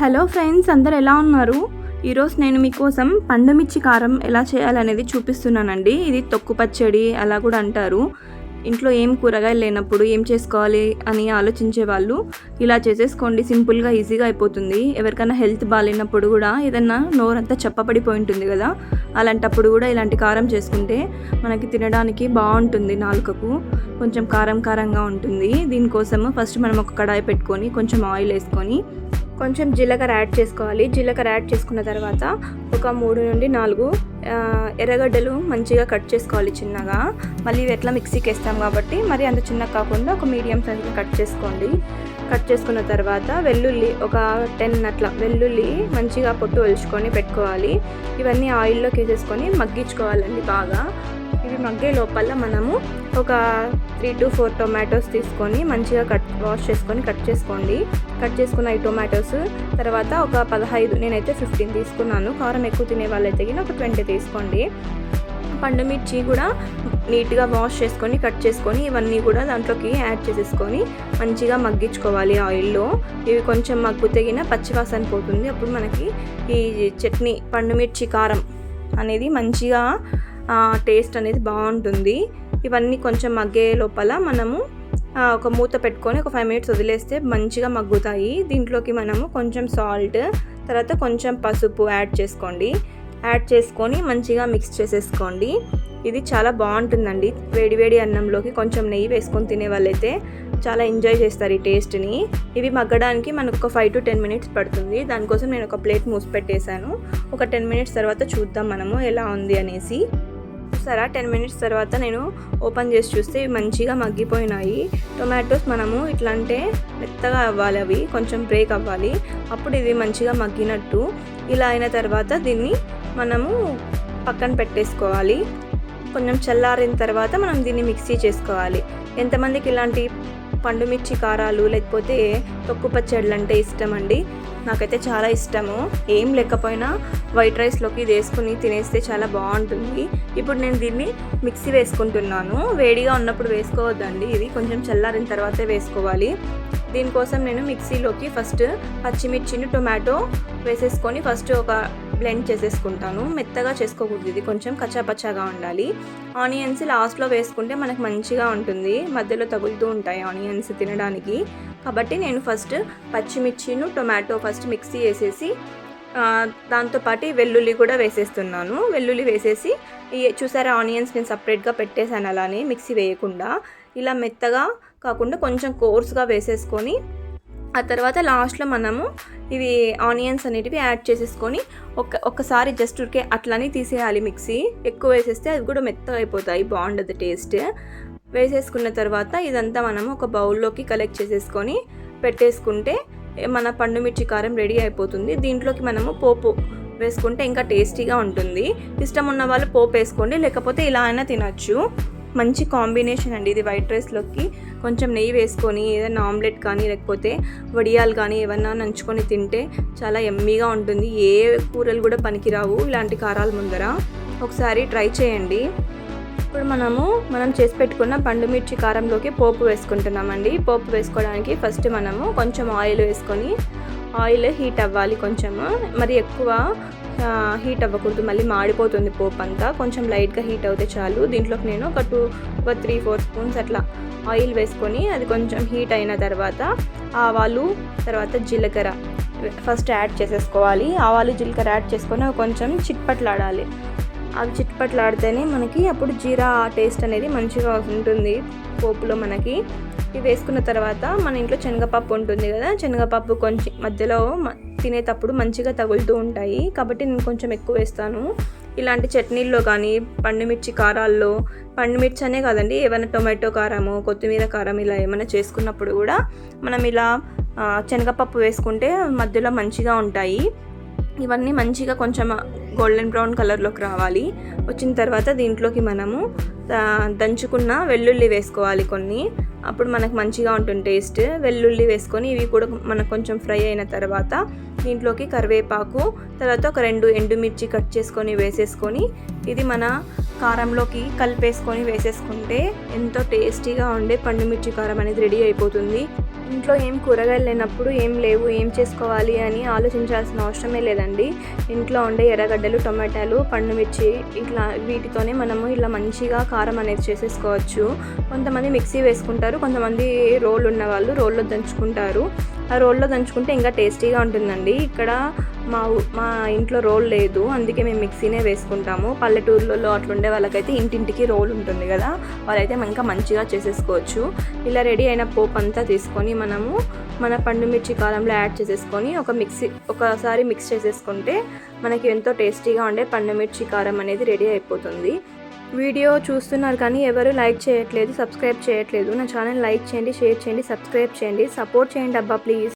Hello friends, అందరు ఎలా ఉన్నారు? ఈరోజు నేను మీకోసం పండుమిర్చి కారం ఎలా చేయాలనేది చూపిస్తున్నానండి. ఇది తొక్కు పచ్చడి అలా కూడా అంటారు. ఇంట్లో ఏం కూరగాయలు లేనప్పుడు ఏం చేసుకోవాలి అని ఆలోచించే వాళ్ళు ఇలా చేసేసుకోండి. సింపుల్గా ఈజీగా అయిపోతుంది. ఎవరికైనా హెల్త్ బాగాలేనప్పుడు కూడా ఏదన్నా నోరంతా చప్పపడిపోయి ఉంటుంది కదా, అలాంటప్పుడు కూడా ఇలాంటి కారం చేసుకుంటే మనకి తినడానికి బాగుంటుంది. నాలుకకు కొంచెం కారం కారంగా ఉంటుంది. దీనికోసము ఫస్ట్ మనం ఒక కడాయి పెట్టుకొని కొంచెం ఆయిల్ వేసుకొని కొంచెం జీలకర్ర యాడ్ చేసుకోవాలి. జీలకర్ర యాడ్ చేసుకున్న తర్వాత ఒక 3 నుండి 4 ఎర్రగడ్డలు మంచిగా కట్ చేసుకోవాలి చిన్నగా. మళ్ళీ ఎట్లా మిక్సీకి వేస్తాం కాబట్టి మరి అంత చిన్నగా కాకుండా ఒక మీడియం సైజులో కట్ చేసుకోండి. కట్ చేసుకున్న తర్వాత వెల్లుల్లి ఒక 10 అట్లా వెల్లుల్లి మంచిగా పొట్టు ఒలుచుకొని పెట్టుకోవాలి. ఇవన్నీ ఆయిల్లోకి వేసేసుకొని మగ్గించుకోవాలండి బాగా. ఇవి మగ్గే లోపల మనము ఒక 3 to 4 టొమాటోస్ తీసుకొని మంచిగా వాష్ చేసుకొని కట్ చేసుకోండి. కట్ చేసుకున్న ఈ టొమాటోస్ తర్వాత ఒక 15, నేనైతే 15 తీసుకున్నాను. కారం ఎక్కువ తినే వాళ్ళైతే ఒక 20 తీసుకోండి. పండుమిర్చి కూడా నీట్గా వాష్ చేసుకొని కట్ చేసుకొని ఇవన్నీ కూడా దాంట్లోకి యాడ్ చేసేసుకొని మంచిగా మగ్గించుకోవాలి ఆయిల్లో. ఇవి కొంచెం మగ్గు తెగిన పచ్చివాసన పోతుంది. అప్పుడు మనకి ఈ చట్నీ పండుమిర్చి కారం అనేది మంచిగా టేస్ట్ అనేది బాగుంటుంది. ఇవన్నీ కొంచెం మగ్గే లోపల మనము ఒక మూత పెట్టుకొని ఒక 5 minutes వదిలేస్తే మంచిగా మగ్గుతాయి. దీంట్లోకి మనము కొంచెం సాల్ట్ తర్వాత కొంచెం పసుపు యాడ్ చేసుకోండి. యాడ్ చేసుకొని మంచిగా మిక్స్ చేసేసుకోండి. ఇది చాలా బాగుంటుందండి. వేడివేడి అన్నంలోకి కొంచెం నెయ్యి వేసుకొని తినే వాళ్ళైతే చాలా ఎంజాయ్ చేస్తారు ఈ టేస్ట్ని. ఇవి మగ్గడానికి మనకు ఒక 5 to 10 minutes పడుతుంది. దానికోసం నేను ఒక ప్లేట్ మూసి పెట్టేశాను. ఒక 10 minutes తర్వాత చూద్దాం మనము ఎలా ఉంది అనేసి. చూసారా, 10 minutes తర్వాత నేను ఓపెన్ చేసి చూస్తే ఇవి మంచిగా మగ్గిపోయినాయి. టొమాటోస్ మనము ఇట్లా అంటే మెత్తగా అవ్వాలి, అవి కొంచెం బ్రేక్ అవ్వాలి. అప్పుడు ఇది మంచిగా మగ్గినట్టు. ఇలా అయిన తర్వాత దీన్ని మనము పక్కన పెట్టేసుకోవాలి. కొంచెం చల్లారిన తర్వాత మనం దీన్ని మిక్సీ చేసుకోవాలి. ఎంతమందికి ఇలాంటి పండుమిర్చి కారాలు లేకపోతే తొక్కు పచ్చళ్ళు అంటే ఇష్టం అండి? నాకైతే చాలా ఇష్టము. ఏం లేకపోయినా వైట్ రైస్లోకి ఇది వేసుకుని తినేస్తే చాలా బాగుంటుంది. ఇప్పుడు నేను దీన్ని మిక్సీ వేసుకుంటున్నాను. వేడిగా ఉన్నప్పుడు వేసుకోవద్దండి, ఇది కొంచెం చల్లారిన తర్వాతే వేసుకోవాలి. దీనికోసం నేను మిక్సీలోకి ఫస్ట్ పచ్చిమిర్చిని టొమాటో వేసేసుకొని ఫస్ట్ ఒక బ్లెండ్ చేసేసుకుంటాను. మెత్తగా చేసుకోకూడదు, ఇది కొంచెం కచ్చాపచ్చాగా ఉండాలి. ఆనియన్స్ లాస్ట్లో వేసుకుంటే మనకు మంచిగా ఉంటుంది, మధ్యలో తగులుతూ ఉంటాయి ఆనియన్స్ తినడానికి. కాబట్టి నేను ఫస్ట్ పచ్చిమిర్చిను టొమాటో ఫస్ట్ మిక్సీ వేసేసి దాంతోపాటు వెల్లుల్లి కూడా వేసేస్తున్నాను. వెల్లుల్లి వేసేసి చూసారా, ఆనియన్స్ నేను సపరేట్గా పెట్టేశాను అలానే మిక్సీ వేయకుండా. ఇలా మెత్తగా కాకుండా కొంచెం కోర్స్గా వేసేసుకొని ఆ తర్వాత లాస్ట్లో మనము ఇవి ఆనియన్స్ అనేటివి యాడ్ చేసేసుకొని ఒక్కసారి జస్ట్ ఉరికే అట్లని తీసేయాలి మిక్సీ. ఎక్కువ వేసేస్తే అది కూడా మెత్తగా అయిపోతాయి, బాగుండదు టేస్ట్. వేసేసుకున్న తర్వాత ఇదంతా మనము ఒక బౌల్లోకి కలెక్ట్ చేసేసుకొని పెట్టేసుకుంటే మన పండుమిర్చి కారం రెడీ అయిపోతుంది. దీంట్లోకి మనము పోపు వేసుకుంటే ఇంకా టేస్టీగా ఉంటుంది. ఇష్టం ఉన్న వాళ్ళు పోపు వేసుకోండి, లేకపోతే ఇలా అయినా తినచ్చు. మంచి కాంబినేషన్ అండి ఇది. వైట్ రైస్లోకి కొంచెం నెయ్యి వేసుకొని ఏదైనా ఆమ్లెట్ కానీ లేకపోతే వడియాలు కానీ ఏమన్నా నంచుకొని తింటే చాలా యమ్మీగా ఉంటుంది. ఏ కూరలు కూడా పనికిరావు ఇలాంటి కారాల ముందర. ఒకసారి ట్రై చేయండి. ఇప్పుడు మనం చేసి పెట్టుకున్న పండుమిర్చి కారంలోకి పోపు వేసుకుంటున్నామండి. పోపు వేసుకోవడానికి ఫస్ట్ మనము కొంచెం ఆయిల్ వేసుకొని, ఆయిల్ హీట్ అవ్వాలి కొంచెము, మరి ఎక్కువ హీట్ అవ్వకూడదు, మళ్ళీ మాడిపోతుంది పోపు అంతా. కొంచెం లైట్గా హీట్ అవుతే చాలు. దీంట్లోకి నేను ఒక 3-4 స్పూన్స్ అట్లా ఆయిల్ వేసుకొని అది కొంచెం హీట్ అయిన తర్వాత ఆవాలు తర్వాత జీలకర్ర ఫస్ట్ యాడ్ చేసేసుకోవాలి. ఆవాలు జీలకర్ర యాడ్ చేసుకొని అవి కొంచెం చిట్పట్లాడాలి. అవి చిట్పట్లాడితేనే మనకి అప్పుడు జీరా టేస్ట్ అనేది మంచిగా ఉంటుంది పోపులో మనకి. ఇవి వేసుకున్న తర్వాత మన ఇంట్లో శనగపప్పు ఉంటుంది కదా, శనగపప్పు కొంచెం మధ్యలో తినేటప్పుడు మంచిగా తగులుతూ ఉంటాయి కాబట్టి నేను కొంచెం ఎక్కువ వేస్తాను. ఇలాంటి చట్నీల్లో కానీ పండుమిర్చి కారాల్లో, పండుమిర్చి అనే కాదండి, ఏమైనా టొమాటో కారము కొత్తిమీర కారం ఇలా ఏమైనా చేసుకున్నప్పుడు కూడా మనం ఇలా శనగపప్పు వేసుకుంటే మధ్యలో మంచిగా ఉంటాయి. ఇవన్నీ మంచిగా కొంచెం గోల్డెన్ బ్రౌన్ కలర్లోకి రావాలి. వచ్చిన తర్వాత దీంట్లోకి మనము దంచుకున్న వెల్లుల్లి వేసుకోవాలి కొన్ని, అప్పుడు మనకు మంచిగా ఉంటుంది టేస్ట్. వెల్లుల్లి వేసుకొని ఇవి కూడా మనకు కొంచెం ఫ్రై అయిన తర్వాత దీంట్లోకి కరివేపాకు తర్వాత ఒక 2 ఎండుమిర్చి కట్ చేసుకొని వేసేసుకొని ఇది మన కారంలోకి కలిపేసుకొని వేసేసుకుంటే ఎంతో టేస్టీగా ఉండే పండుమిర్చి కారం అనేది రెడీ అయిపోతుంది. ఇంట్లో ఏం కూరగాయలు లేనప్పుడు ఏం లేవు, ఏం చేసుకోవాలి అని ఆలోచించాల్సిన అవసరమే లేదండి. ఇంట్లో ఉండే ఎర్రగడ్డలు, టొమాటోలు, పండుమిర్చి ఇట్లా వీటితోనే మనము ఇలా మంచిగా కారం అనేది చేసేసుకోవచ్చు. కొంతమంది మిక్సీ వేసుకుంటారు, కొంతమంది రోల్ ఉన్న వాళ్ళు రోల్లో దంచుకుంటారు. ఆ రోల్లో దంచుకుంటే ఇంకా టేస్టీగా ఉంటుందండి. ఇక్కడ మా ఇంట్లో రోల్ లేదు, అందుకే మేము మిక్సీనే వేసుకుంటాము. పల్లెటూర్లలో అట్లుండే వాళ్ళకైతే ఇంటింటికి రోల్ ఉంటుంది కదా, వాళ్ళైతే ఇంకా మంచిగా చేసేసుకోవచ్చు. ఇలా రెడీ అయిన పోపు అంతా తీసుకొని మనము మన పండుమిర్చి కారంలో యాడ్ చేసేసుకొని ఒకసారి మిక్స్ చేసేసుకుంటే మనకి ఎంతో టేస్టీగా ఉండే పండుమిర్చి కారం అనేది రెడీ అయిపోతుంది. వీడియో చూస్తున్నారు కానీ ఎవరు లైక్ చేయట్లేదు, సబ్స్క్రైబ్ చేయట్లేదు. నా ఛానల్ లైక్ చేయండి, షేర్ చేయండి, సబ్స్క్రైబ్ చేయండి, సపోర్ట్ చేయండి అబ్బా ప్లీజ్.